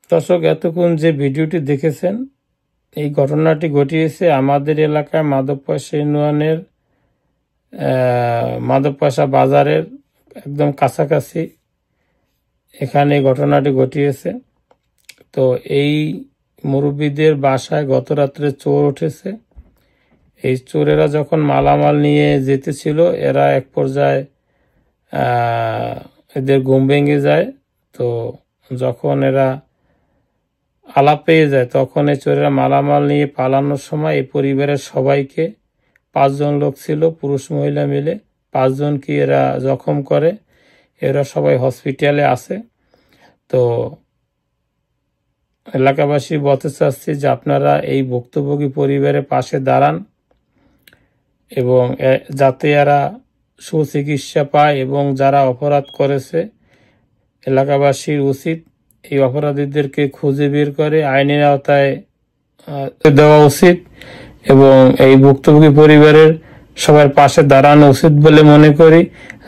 দর্শক, এতক্ষণ যে ভিডিওটি দেখেছেন, এই ঘটনাটি ঘটিয়েছে আমাদের এলাকায় মাধবপয়সা ইউনিয়নের মাধবপয়সা বাজারের একদম কাছাকাছি এখানে ঘটনাটি ঘটিয়েছে। তো এই মুরব্বীদের বাসায় গত রাত্রে চোর উঠেছে। এই চোরেরা যখন মালামাল নিয়ে যেতেছিল, এরা এক পর্যায়ে এদের ঘুম ভেঙে যায়। তো যখন এরা আলাপ পেয়ে যায়, তখন এই চোরেরা মালামাল নিয়ে পালানোর সময় এই পরিবারের সবাইকে, 5 জন লোক ছিল পুরুষ মহিলা মিলে, 5 জনকে এরা জখম করে। এরা সবাই হসপিটালে আছে। তো এলাকাবাসী বলতে চাচ্ছি যে আপনারা এই ভুক্তভোগী পরিবারের পাশে দাঁড়ান এবং যাতে এরা সুচিকিৎসা পায়, এবং যারা অপরাধ করেছে এলাকাবাসীর উচিত এই অপরাধীদেরকে খুঁজে বের করে আইনের আওতায় দেওয়া উচিত, এবং এই ভুক্তভোগী পরিবারের সবার পাশে দাঁড়ানো উচিত বলে মনে করি,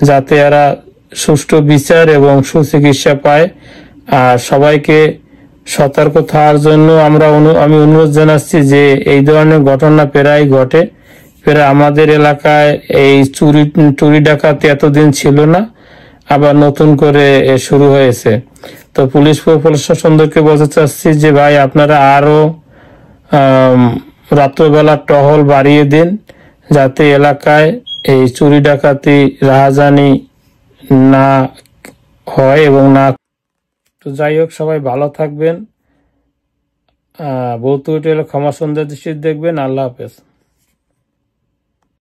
যাতে এরা সুষ্ঠু বিচার এবং সুচিকিৎসা পায়। আর সবাইকে সতর্ক থাকার জন্য আমি অনুরোধ জানাচ্ছি যে এই ধরনের ঘটনা প্রায় ঘটে। প্রায় আমাদের এলাকায় এই চুরি ডাকাতি এতদিন ছিল না, আবার নতুন করে শুরু হয়েছে। তো পুলিশ প্রশাসনকে বলতে চাচ্ছি যে ভাই, আপনারা আরো রাত্রবেলা টহল বাড়িয়ে দিন, যাতে এলাকায় এই চুরি ডাকাতি রাহাজানি না হয় এবং না। তো যাই হোক, সবাই ভালো থাকবেন। বলতে ক্ষমা সুন্দর দৃষ্টি দেখবেন। আল্লাহ হাফেজ।